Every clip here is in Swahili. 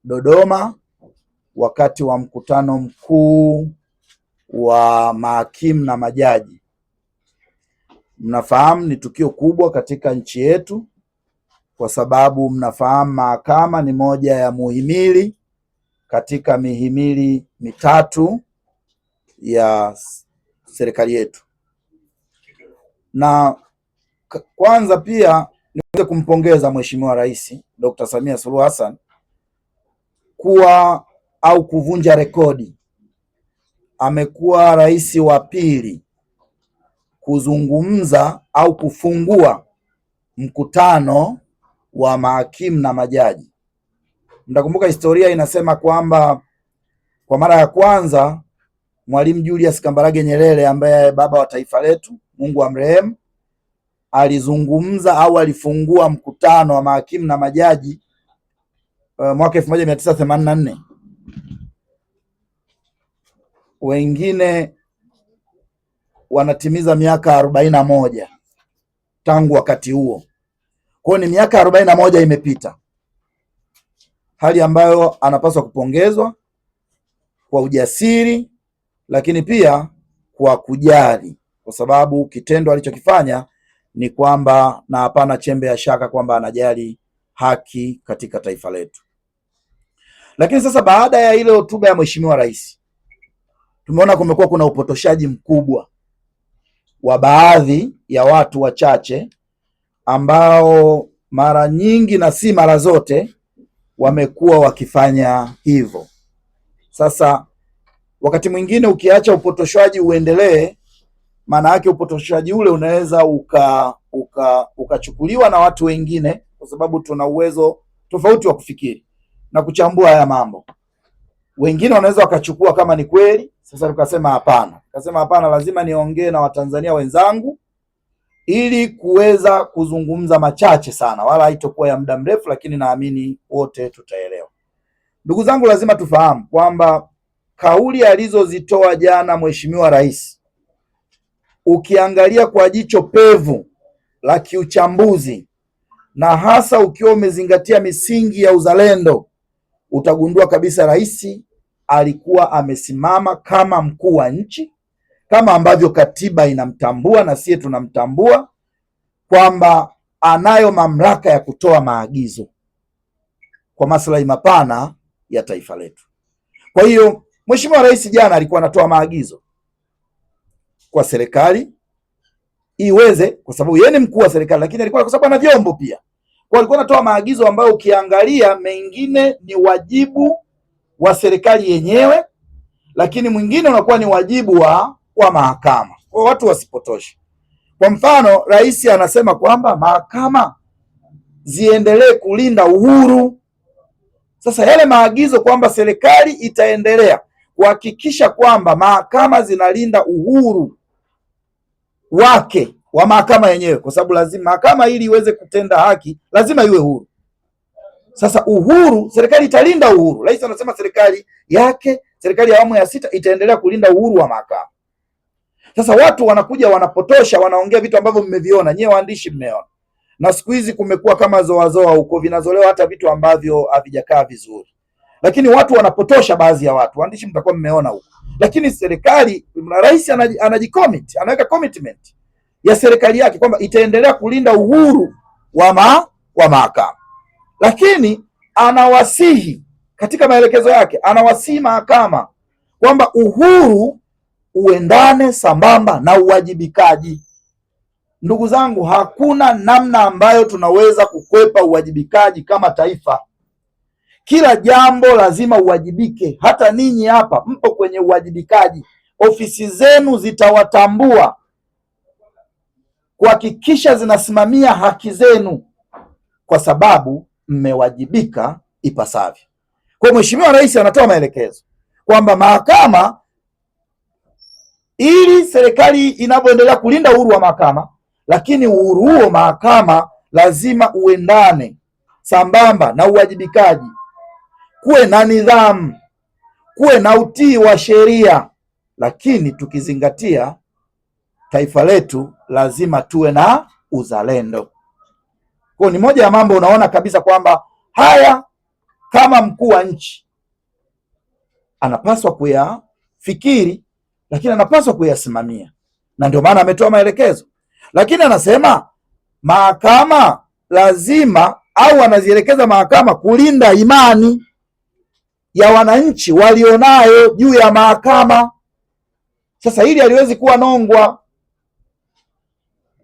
Dodoma wakati wa mkutano mkuu wa mahakimu na majaji. Mnafahamu ni tukio kubwa katika nchi yetu, kwa sababu mnafahamu mahakama ni moja ya muhimili katika mihimili mitatu ya serikali yetu. Na kwanza pia niweze kumpongeza Mheshimiwa Rais Dr. Samia Suluhu Hassan kuwa au kuvunja rekodi. Amekuwa rais wa pili kuzungumza au kufungua mkutano wa mahakimu na majaji. Mtakumbuka historia inasema kwamba kwa mara ya kwanza Mwalimu Julius Kambarage Nyerere ambaye baba wa taifa letu, Mungu amrehemu, alizungumza au alifungua mkutano wa mahakimu na majaji mwaka 1984. Wengine wanatimiza miaka 41 tangu wakati huo. Kwa hiyo ni miaka 41 imepita, hali ambayo anapaswa kupongezwa kwa ujasiri, lakini pia kwa kujali, kwa sababu kitendo alichokifanya ni kwamba, na hapana chembe ya shaka kwamba anajali haki katika taifa letu. Lakini sasa baada ya ile hotuba ya Mheshimiwa Rais, tumeona kumekuwa kuna upotoshaji mkubwa wa baadhi ya watu wachache ambao mara nyingi na si mara zote wamekuwa wakifanya hivyo. Sasa wakati mwingine ukiacha upotoshaji uendelee, maana yake upotoshaji ule unaweza ukachukuliwa na watu wengine, kwa sababu tuna uwezo tofauti wa kufikiri na kuchambua haya mambo. Wengine wanaweza wakachukua kama ni kweli. Sasa tukasema hapana, lazima niongee na Watanzania wenzangu ili kuweza kuzungumza machache sana, wala haitokuwa ya muda mrefu, lakini naamini wote tutaelewa. Ndugu zangu, lazima tufahamu kwamba kauli alizozitoa jana Mheshimiwa Rais, ukiangalia kwa jicho pevu la kiuchambuzi na hasa ukiwa umezingatia misingi ya uzalendo, utagundua kabisa rais alikuwa amesimama kama mkuu wa nchi, kama ambavyo katiba inamtambua na sisi tunamtambua, kwamba anayo mamlaka ya kutoa maagizo kwa maslahi mapana ya taifa letu. Kwa hiyo Mheshimiwa Rais jana alikuwa anatoa maagizo kwa serikali iweze, kwa sababu yeye ni mkuu wa serikali, lakini alikuwa kwa sababu ana vyombo pia. Kwa alikuwa anatoa maagizo ambayo ukiangalia mengine ni wajibu wa serikali yenyewe, lakini mwingine unakuwa ni wajibu wa mahakama. Kwa watu wasipotoshe. Kwa mfano, rais anasema kwamba mahakama ziendelee kulinda uhuru. Sasa yale maagizo kwamba serikali itaendelea kuhakikisha kwamba mahakama zinalinda uhuru wake wa mahakama yenyewe, kwa sababu lazima mahakama ili iweze kutenda haki lazima iwe huru. Sasa uhuru, serikali italinda uhuru. Rais anasema serikali yake, serikali ya awamu ya 6 itaendelea kulinda uhuru wa mahakama. Sasa watu wanakuja wanapotosha, wanaongea vitu ambavyo mmeviona nyewe, waandishi mmeona, na siku hizi kumekuwa kama zoazoa huko, vinazolewa hata vitu ambavyo havijakaa vizuri, lakini watu wanapotosha. Baadhi ya watu, waandishi, mtakuwa mmeona huko, lakini serikali, rais anajicommit, anaweka commitment ya serikali yake kwamba itaendelea kulinda uhuru wa mahakama, lakini anawasihi katika maelekezo yake, anawasihi mahakama kwamba uhuru uendane sambamba na uwajibikaji. Ndugu zangu, hakuna namna ambayo tunaweza kukwepa uwajibikaji kama taifa. Kila jambo lazima uwajibike. Hata ninyi hapa mpo kwenye uwajibikaji. Ofisi zenu zitawatambua kuhakikisha zinasimamia haki zenu, kwa sababu mmewajibika ipasavyo. Kwa Mheshimiwa Rais anatoa maelekezo kwamba mahakama, ili serikali inavyoendelea kulinda uhuru wa mahakama, lakini uhuru huo mahakama lazima uendane sambamba na uwajibikaji. Kuwe na nidhamu, kuwe na utii wa sheria, lakini tukizingatia taifa letu lazima tuwe na uzalendo. Kwa ni moja ya mambo unaona kabisa kwamba haya kama mkuu wa nchi anapaswa kuyafikiri, lakini anapaswa kuyasimamia, na ndio maana ametoa maelekezo. Lakini anasema mahakama lazima, au anazielekeza mahakama kulinda imani ya wananchi walionayo juu ya mahakama. Sasa hili haliwezi kuwa nongwa.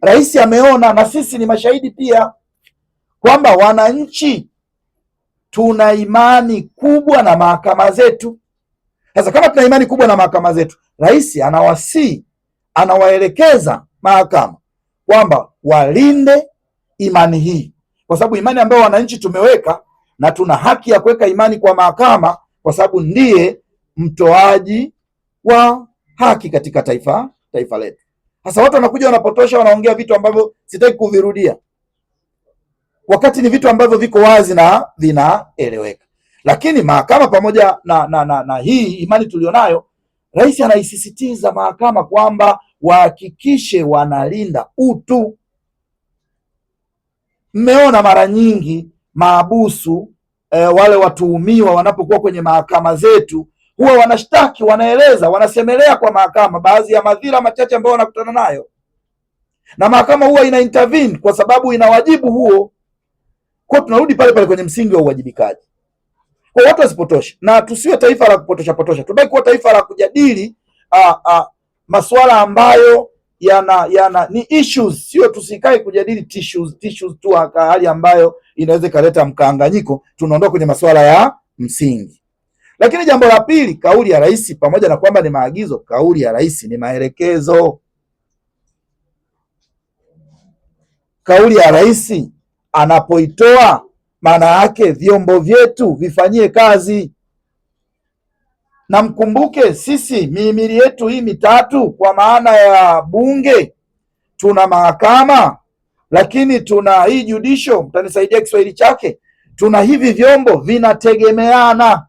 Rais ameona, na sisi ni mashahidi pia, kwamba wananchi tuna imani kubwa na mahakama zetu. Sasa kama tuna imani kubwa na mahakama zetu, rais anawaelekeza mahakama kwamba walinde imani hii, kwa sababu imani ambayo wananchi tumeweka, na tuna haki ya kuweka imani kwa mahakama, kwa sababu ndiye mtoaji wa haki katika taifa letu. Sasa watu wanakuja wanapotosha, wanaongea vitu ambavyo sitaki kuvirudia, wakati ni vitu ambavyo viko wazi na vinaeleweka. Lakini mahakama, pamoja na hii imani tulionayo, rais anaisisitiza mahakama kwamba wahakikishe wanalinda utu. Mmeona mara nyingi mahabusu wale watuhumiwa wanapokuwa kwenye mahakama zetu, huwa wanashtaki, wanaeleza, wanasemelea kwa mahakama baadhi ya madhila machache ambayo wanakutana nayo, na mahakama huwa ina intervene kwa sababu ina wajibu huo. Kwa tunarudi pale pale kwenye msingi wa uwajibikaji. Kwa watu wasipotoshe, na tusiwe taifa la kupotosha, tubaki kuwa taifa la kujadili masuala ambayo yana ni issues, sio tusikae kujadili tissues tu, hali ambayo inaweza ikaleta mkanganyiko. Tunaondoka kwenye masuala ya msingi. Lakini jambo la pili, kauli ya rais, pamoja na kwamba ni maagizo, kauli ya rais ni maelekezo. Kauli ya rais anapoitoa, maana yake vyombo vyetu vifanyie kazi. Na mkumbuke sisi mihimili yetu hii mitatu, kwa maana ya bunge, tuna mahakama, lakini tuna hii judicial, mtanisaidia Kiswahili chake, tuna hivi vyombo vinategemeana,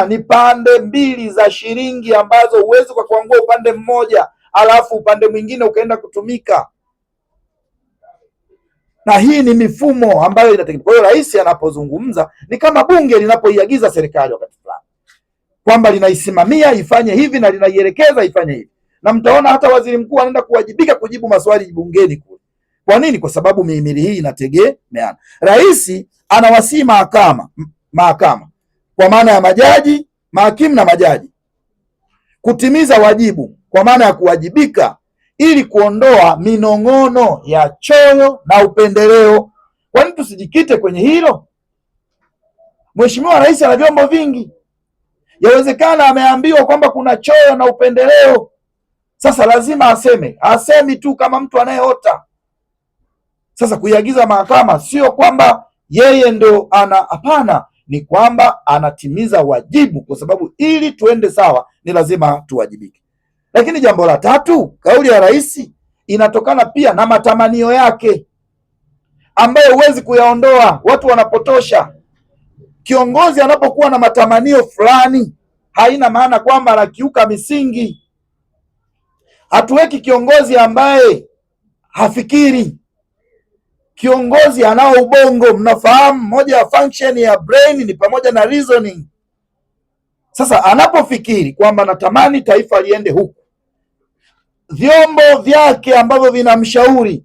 ni pande mbili za shilingi ambazo huwezi kwa kuangua upande mmoja alafu upande mwingine ukaenda kutumika, na hii ni mifumo ambayo inategemea. Kwa hiyo rais anapozungumza ni kama bunge linapoiagiza serikali wakati fulani kwamba linaisimamia ifanye hivi na linaielekeza ifanye hivi, na mtaona hata waziri mkuu anaenda kuwajibika kujibu maswali bungeni kule. Kwa nini? Kwa sababu mihimili hii inategemeana. Rais anawasihi mahakama kwa maana ya majaji, mahakimu na majaji kutimiza wajibu kwa maana ya kuwajibika, ili kuondoa minong'ono ya choyo na upendeleo. Kwa nini tusijikite kwenye hilo? Mheshimiwa Rais ana vyombo vingi, yawezekana ameambiwa kwamba kuna choyo na upendeleo. Sasa lazima asemi tu kama mtu anayeota. Sasa kuiagiza mahakama sio kwamba yeye ndo hapana, ni kwamba anatimiza wajibu, kwa sababu ili tuende sawa ni lazima tuwajibike. Lakini jambo la tatu, kauli ya rais inatokana pia na matamanio yake ambayo huwezi kuyaondoa. Watu wanapotosha. Kiongozi anapokuwa na matamanio fulani, haina maana kwamba anakiuka misingi. Hatuweki kiongozi ambaye hafikiri. Kiongozi anao ubongo. Mnafahamu moja ya function ya brain ni pamoja na reasoning. Sasa anapofikiri kwamba natamani taifa liende huku, vyombo vyake ambavyo vinamshauri,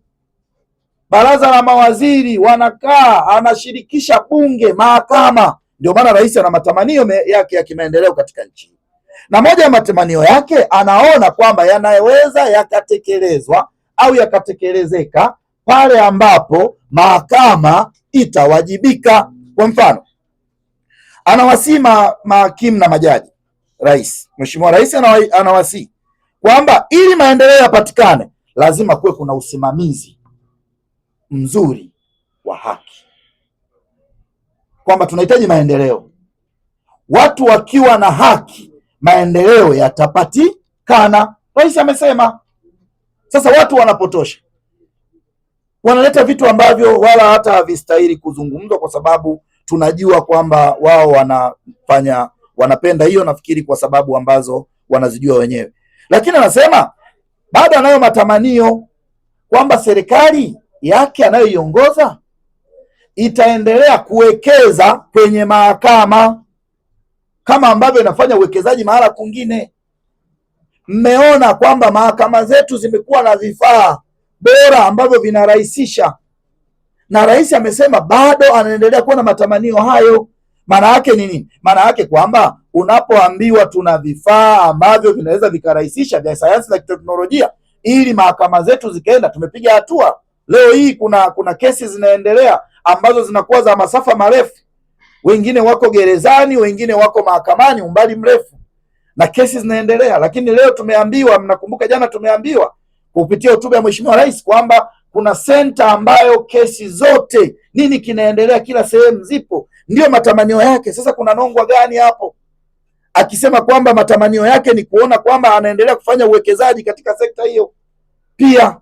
baraza la mawaziri, wanakaa, anashirikisha bunge, mahakama. Ndio maana rais ana matamanio yake ya kimaendeleo katika nchi, na moja ya matamanio yake anaona kwamba yanaweza yakatekelezwa au yakatekelezeka pale ambapo mahakama itawajibika. Kwa mfano, anawasihi mahakimu na majaji, Mheshimiwa Rais anawasihi kwamba ili maendeleo yapatikane lazima kuwe kuna usimamizi mzuri wa haki, kwamba tunahitaji maendeleo. Watu wakiwa na haki, maendeleo yatapatikana. Rais amesema. Sasa watu wanapotosha, wanaleta vitu ambavyo wala hata havistahili kuzungumzwa, kwa sababu tunajua kwamba wao wanapenda hiyo, nafikiri kwa sababu ambazo wanazijua wenyewe. Lakini anasema bado anayo matamanio kwamba serikali yake anayoiongoza itaendelea kuwekeza kwenye mahakama kama ambavyo inafanya uwekezaji mahala kwingine. Mmeona kwamba mahakama zetu zimekuwa na vifaa bora ambavyo vinarahisisha, na rais amesema bado anaendelea kuwa na matamanio hayo. Maana yake nini? Maana yake kwamba unapoambiwa tuna vifaa ambavyo vinaweza vikarahisisha vya sayansi na teknolojia ili mahakama zetu zikaenda, tumepiga hatua. Leo hii kuna kesi zinaendelea ambazo zinakuwa za masafa marefu, wengine wako gerezani, wengine wako mahakamani umbali mrefu, na kesi zinaendelea. Lakini leo tumeambiwa, mnakumbuka jana tumeambiwa kupitia hotuba ya Mheshimiwa Rais kwamba kuna senta ambayo kesi zote nini kinaendelea kila sehemu zipo. Ndio matamanio yake. Sasa kuna nongwa gani hapo akisema kwamba matamanio yake ni kuona kwamba anaendelea kufanya uwekezaji katika sekta hiyo pia?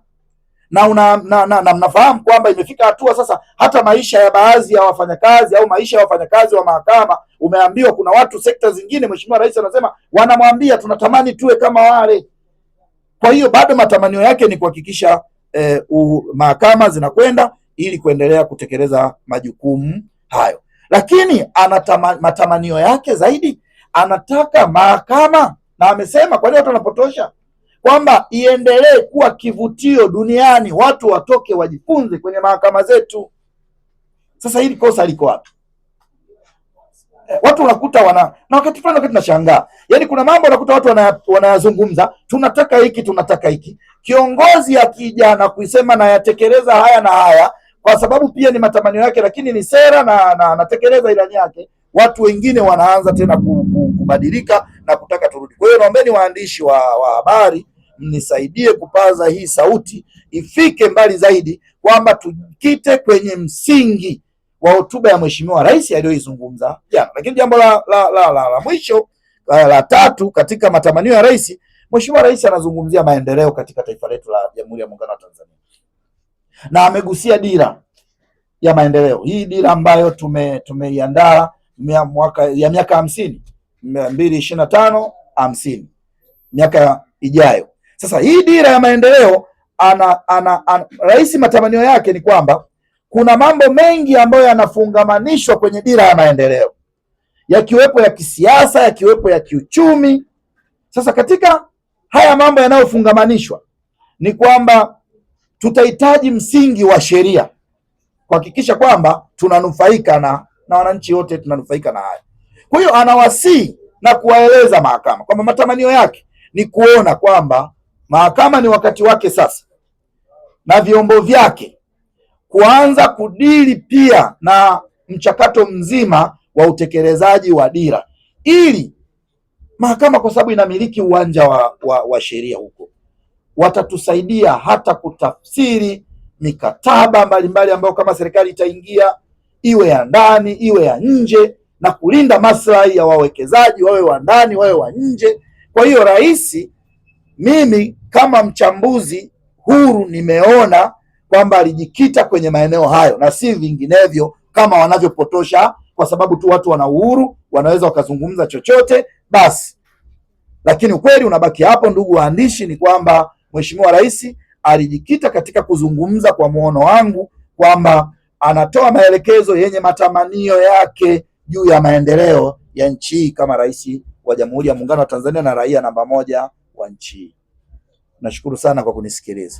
Na mnafahamu kwamba imefika hatua sasa hata maisha ya baadhi ya wafanyakazi au maisha ya wafanyakazi wa mahakama, umeambiwa kuna watu sekta zingine, Mheshimiwa Rais anasema wanamwambia tunatamani tuwe kama wale. Kwa hiyo bado matamanio yake ni kuhakikisha mahakama zinakwenda ili kuendelea kutekeleza majukumu hayo, lakini matamanio yake zaidi anataka mahakama, na amesema kwa nini watu wanapotosha kwamba iendelee kuwa kivutio duniani, watu watoke wajifunze kwenye mahakama zetu. Sasa hili kosa liko wapi? Watu unakuta na wakati fulani tunashangaa, yaani kuna mambo unakuta watu wanayazungumza, tunataka hiki tunataka hiki, kiongozi akija na kuisema na yatekeleza haya na haya kwa sababu pia ni matamanio yake, lakini ni sera na anatekeleza ilani yake, watu wengine wanaanza tena kubadilika na kutaka turudi. Kwa hiyo naombeni waandishi wa habari mnisaidie kupaza hii sauti ifike mbali zaidi, kwamba tukite kwenye msingi wa hotuba ya Mheshimiwa Rais aliyoizungumza jana. Lakini jambo la mwisho la tatu katika matamanio ya rais, Mheshimiwa Rais anazungumzia maendeleo katika taifa letu la Jamhuri ya Muungano wa Tanzania, na amegusia dira ya maendeleo. Hii dira ambayo tumeiandaa ya miaka 50, 2025 50, miaka ijayo. Sasa hii dira ya maendeleo rais matamanio yake ni kwamba kuna mambo mengi ambayo yanafungamanishwa kwenye dira ya maendeleo, yakiwepo ya kisiasa, yakiwepo ya kiuchumi. Sasa katika haya mambo yanayofungamanishwa ni kwamba tutahitaji msingi wa sheria kuhakikisha kwamba tunanufaika na wananchi wote tunanufaika na haya. Kwa hiyo anawasihi na kuwaeleza mahakama kwamba matamanio yake ni kuona kwamba mahakama ni wakati wake sasa na vyombo vyake kuanza kudili pia na mchakato mzima wa utekelezaji wa dira, ili mahakama, kwa sababu inamiliki uwanja wa sheria huko, watatusaidia hata kutafsiri mikataba mbalimbali ambayo kama serikali itaingia, iwe ya ndani iwe ya nje, na kulinda maslahi ya wawekezaji, wawe wa ndani wawe wa nje. Kwa hiyo rais, mimi kama mchambuzi huru, nimeona kwamba alijikita kwenye maeneo hayo na si vinginevyo kama wanavyopotosha, kwa sababu tu watu wana uhuru, wanaweza wakazungumza chochote basi. Lakini ukweli unabaki hapo, ndugu waandishi, ni kwamba Mheshimiwa Rais alijikita katika kuzungumza, kwa muono wangu, kwamba anatoa maelekezo yenye matamanio yake juu ya maendeleo ya nchi hii kama rais wa Jamhuri ya Muungano wa Tanzania na raia namba 1 wa nchi hii. Nashukuru sana kwa kunisikiliza.